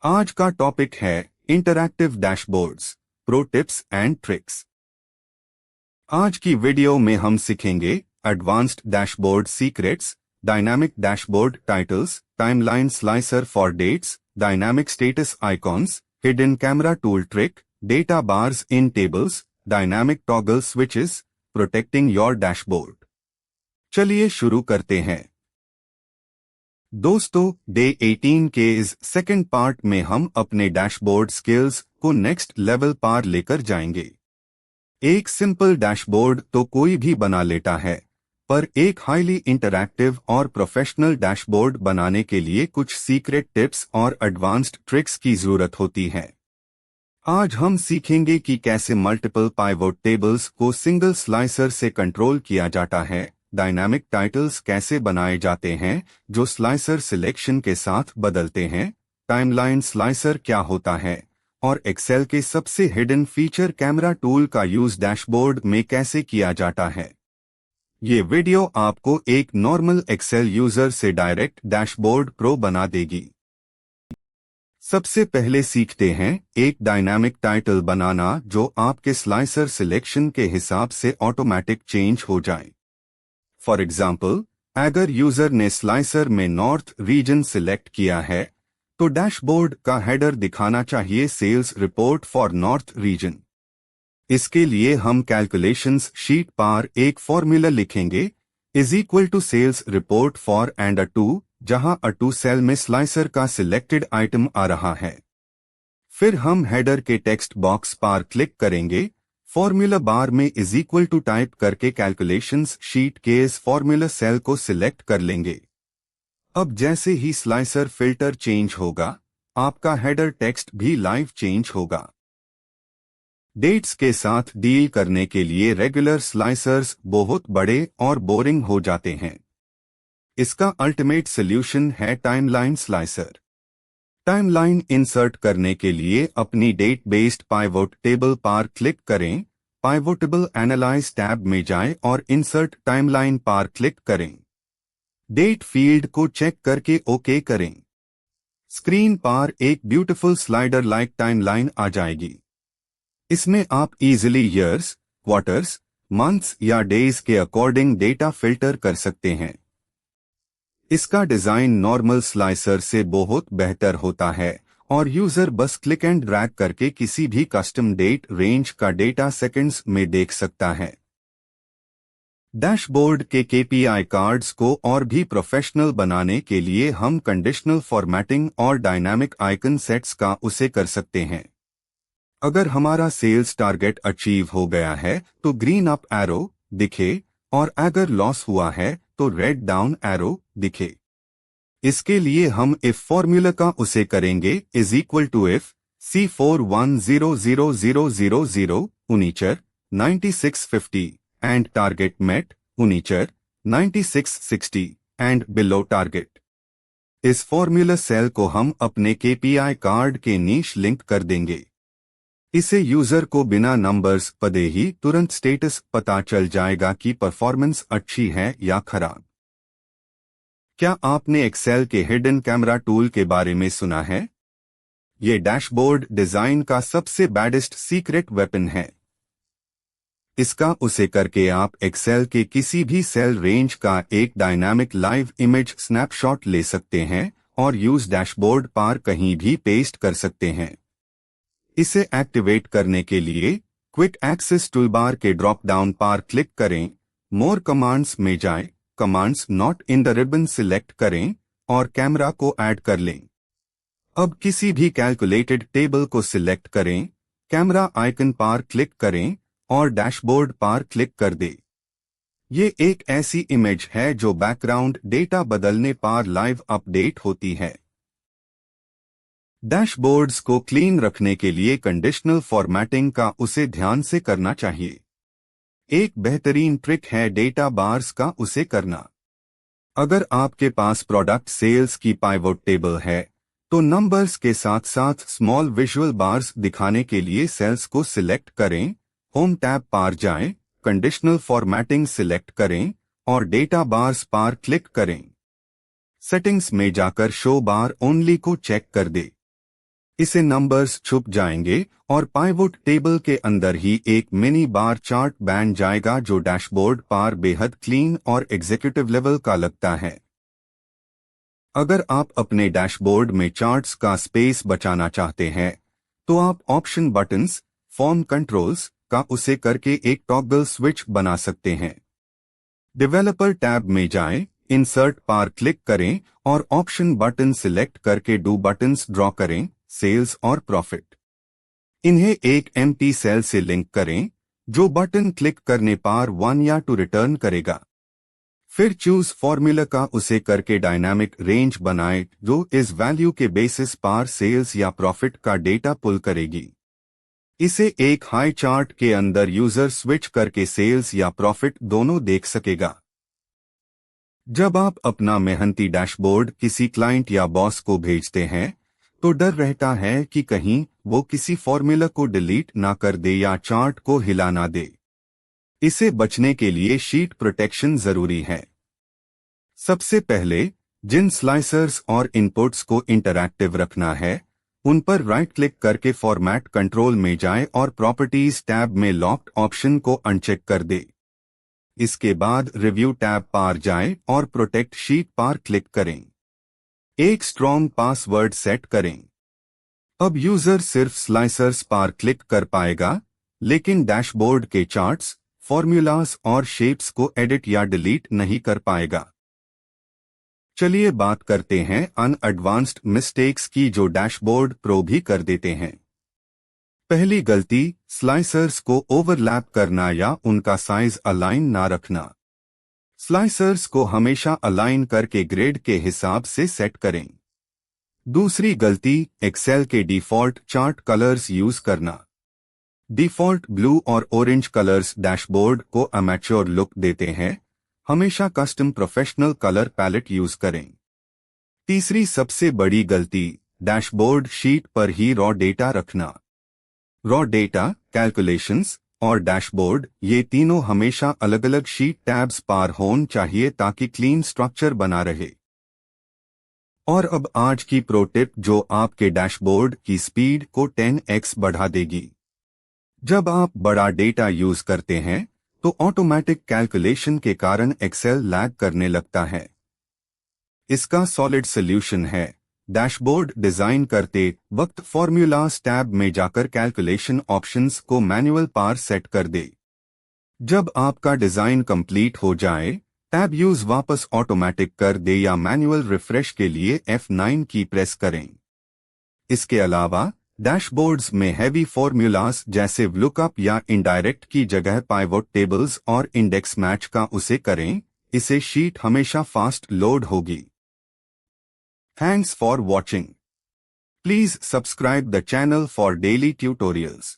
आज का टॉपिक है interactive dashboards, pro tips and tricks. आज की वीडियो में हम सीखेंगे advanced dashboard secrets, dynamic dashboard titles, timeline slicer for dates, dynamic status icons, hidden camera tool trick, data bars in tables, dynamic toggle switches, protecting your dashboard. चलिए शुरू करते हैं। दोस्तों, डे 18 के इस सेकंड पार्ट में हम अपने डैशबोर्ड स्किल्स को नेक्स्ट लेवल पार लेकर जाएंगे। एक सिंपल डैशबोर्ड तो कोई भी बना लेता है, पर एक हाईली इंटरैक्टिव और प्रोफेशनल डैशबोर्ड बनाने के लिए कुछ सीक्रेट टिप्स और एडवांस्ड ट्रिक्स की जरूरत होती है। आज हम सीखेंगे कि कैसे मल्टीपल पाइवोट टेबल्स को सिंगल स्लाइसर से कंट्रोल किया जाता है, डायनामिक टाइटल्स कैसे बनाए जाते हैं जो स्लाइसर सिलेक्शन के साथ बदलते हैं, टाइमलाइन स्लाइसर क्या होता है, और एक्सेल के सबसे हिडन फीचर कैमरा टूल का यूज डैशबोर्ड में कैसे किया जाता है। ये वीडियो आपको एक नॉर्मल एक्सेल यूजर से डायरेक्ट डैशबोर्ड प्रो बना देगी। सबसे पहले सीखते हैं एक डायनामिक टाइटल बनाना जो आपके स्लाइसर सिलेक्शन के हिसाब से ऑटोमेटिक चेंज हो जाए। फॉर एग्जाम्पल, अगर यूजर ने स्लाइसर में नॉर्थ रीजन सिलेक्ट किया है तो डैशबोर्ड का हेडर दिखाना चाहिए sales report for north region. इसके लिए हम कैलकुलेशंस शीट पर एक फॉर्मूला लिखेंगे is equal to sales report for and A2, जहां A2 सेल में स्लाइसर का सिलेक्टेड आइटम आ रहा है। फिर हम हेडर के टेक्स्ट बॉक्स पर क्लिक करेंगे, फॉर्मूला बार में इज इक्वल टू टाइप करके कैलकुलेशंस शीट के इस फॉर्मूला सेल को सिलेक्ट कर लेंगे। अब जैसे ही स्लाइसर फिल्टर चेंज होगा, आपका हेडर टेक्स्ट भी लाइव चेंज होगा। डेट्स के साथ डील करने के लिए रेगुलर स्लाइसर्स बहुत बड़े और बोरिंग हो जाते हैं। इसका अल्टीमेट सॉल्यूशन है टाइमलाइन स्लाइसर। टाइमलाइन इंसर्ट करने के लिए अपनी डेट बेस्ड पाइवोट टेबल पर क्लिक करें, पाइवोटेबल एनालाइज टैब में जाएं और इंसर्ट टाइमलाइन पर क्लिक करें। डेट फील्ड को चेक करके ओके करें। स्क्रीन पर एक ब्यूटीफुल स्लाइडर लाइक टाइमलाइन आ जाएगी। इसमें आप इजीली ईयर्स, क्वार्टर्स, मंथ्स या डेज के अकॉर्डिंग डेटा फिल्टर कर सकते हैं। इसका डिजाइन नॉर्मल स्लाइसर से बहुत बेहतर होता है और यूजर बस क्लिक एंड ड्रैग करके किसी भी कस्टम डेट रेंज का डेटा सेकंड्स में देख सकता है। डैशबोर्ड के KPI कार्ड्स को और भी प्रोफेशनल बनाने के लिए हम कंडीशनल फॉर्मेटिंग और डायनामिक आइकन सेट्स का उसे कर सकते हैं। अगर हमारा सेल्स टारगेट अचीव हो गया है तो ग्रीन अप एरो दिखे और अगर लॉस हुआ है तो रेड डाउन एरो दिखे। इसके लिए हम इफ फॉर्मूला का उसे करेंगे is equal to if C41000000 उनीचर 9650 and target met उनीचर 9660 and below target। इस फॉर्मूला सेल को हम अपने KPI कार्ड के नीश लिंक कर देंगे। इसे यूजर को बिना नंबर्स पढ़े ही तुरंत स्टेटस पता चल जाएगा कि परफॉर्मेंस अच्छी है या खराब। क्या आपने एक्सेल के हिडन कैमरा टूल के बारे में सुना है? ये डैशबोर्ड डिजाइन का सबसे बैडेस्ट सीक्रेट वेपन है। इसका उसे करके आप एक्सेल के किसी भी सेल रेंज का एक डायनामिक लाइव इमेज स्नैपशॉट ले सकते हैं और यूज डैशबोर्ड पर कहीं भी पेस्ट कर सकते हैं। इसे एक्टिवेट करने के लिए क्विक एक्सेस टूलबार के ड्रॉप डाउन पर क्लिक करें, मोर कमांड्स में जाएं, commands not in the ribbon select करें और कैमरा को ऐड कर लें। अब किसी भी कैलकुलेटेड टेबल को सिलेक्ट करें, कैमरा आइकन पर क्लिक करें और डैशबोर्ड पर क्लिक कर दे। ये एक ऐसी इमेज है जो बैकग्राउंड डेटा बदलने पर लाइव अपडेट होती है। डैशबोर्ड्स को क्लीन रखने के लिए कंडीशनल फॉर्मेटिंग का उसे ध्यान से करना चाहिए। एक बेहतरीन ट्रिक है डेटा बार्स का उसे करना। अगर आपके पास प्रोडक्ट सेल्स की पाइवोट टेबल है तो नंबर्स के साथ साथ स्मॉल विजुअल बार्स दिखाने के लिए सेल्स को सिलेक्ट करें, होम टैब पर जाएं, कंडीशनल फॉर्मेटिंग सिलेक्ट करें और डेटा बार्स पर क्लिक करें। सेटिंग्स में जाकर शो बार ओनली को चेक कर दे। इसे नंबर्स छुप जाएंगे और पाइवोट टेबल के अंदर ही एक मिनी बार चार्ट बन जाएगा जो डैशबोर्ड पर बेहद क्लीन और एग्जीक्यूटिव लेवल का लगता है। अगर आप अपने डैशबोर्ड में चार्ट्स का स्पेस बचाना चाहते हैं तो आप ऑप्शन बटन्स, फॉर्म कंट्रोल्स का उसे करके एक टॉगल स्विच बना सकते हैं। डेवलपर टैब में जाएं, इंसर्ट पर क्लिक करें और ऑप्शन बटन सिलेक्ट करके डू बटन्स ड्रॉ करें, सेल्स और प्रॉफिट। इन्हें एक एम्प्टी सेल से लिंक करें जो बटन क्लिक करने पर 1 या 2 रिटर्न करेगा। फिर चूज फॉर्मूला का उसे करके डायनामिक रेंज बनाए जो इस वैल्यू के बेसिस पर सेल्स या प्रॉफिट का डेटा पुल करेगी। इसे एक हाई चार्ट के अंदर यूजर स्विच करके सेल्स या प्रॉफिट दोनों देख सकेगा। जब आप अपना मेहनती डैशबोर्ड किसी क्लाइंट या बॉस को भेजते हैं तो डर रहता है कि कहीं वो किसी फॉर्मूला को डिलीट ना कर दे या चार्ट को हिला ना दे। इसे बचने के लिए शीट प्रोटेक्शन जरूरी है। सबसे पहले जिन स्लाइसर्स और इनपुट्स को इंटरैक्टिव रखना है उन पर राइट क्लिक करके फॉर्मेट कंट्रोल में जाएं और प्रॉपर्टीज टैब में लॉक्ड ऑप्शन को अनचेक कर दे। इसके बाद रिव्यू टैब पर जाएं और प्रोटेक्ट शीट पर क्लिक करें। एक स्ट्रॉन्ग पासवर्ड सेट करें। अब यूजर सिर्फ स्लाइसर्स पर क्लिक कर पाएगा लेकिन डैशबोर्ड के चार्ट्स, फॉर्मूलाज और शेप्स को एडिट या डिलीट नहीं कर पाएगा। चलिए बात करते हैं अनएडवांस्ड मिस्टेक्स की जो डैशबोर्ड प्रो भी कर देते हैं। पहली गलती, स्लाइसर्स को ओवरलैप करना या उनका साइज अलाइन ना रखना। स्लाइसर्स को हमेशा अलाइन करके ग्रेड के हिसाब से सेट करें। दूसरी गलती, एक्सेल के डिफॉल्ट चार्ट कलर्स यूज करना। डिफॉल्ट ब्लू और ऑरेंज कलर्स डैशबोर्ड को अमेच्योर लुक देते हैं। हमेशा custom professional colour palette use करें। तीसरी सबसे बड़ी गलती, डैशबोर्ड शीट पर ही रॉ डेटा रखना। रॉ डेटा, कैलकुलेशंस और डैशबोर्ड ये तीनों हमेशा अलग अलग शीट टैब्स पर होने चाहिए ताकि क्लीन स्ट्रक्चर बना रहे। और अब आज की प्रो टिप जो आपके डैशबोर्ड की स्पीड को 10x बढ़ा देगी। जब आप बड़ा डेटा यूज करते हैं तो ऑटोमेटिक कैलकुलेशन के कारण एक्सेल लैग करने लगता है। इसका सॉलिड सॉल्यूशन है, डैशबोर्ड डिजाइन करते वक्त फॉर्मूलाज टैब में जाकर कैलकुलेशन ऑप्शंस को मैनुअल पर सेट कर दे। जब आपका डिजाइन कंप्लीट हो जाए टैब यूज वापस ऑटोमेटिक कर दे या मैनुअल रिफ्रेश के लिए F9 की प्रेस करें। इसके अलावा डैशबोर्ड्स में हैवी फॉर्मूलाज जैसे लुकअप या इनडायरेक्ट की जगह पाइवोट टेबल्स और इंडेक्स मैच का उसे करें। इससे शीट हमेशा फास्ट लोड होगी। Thanks for watching. Please subscribe the channel for daily tutorials.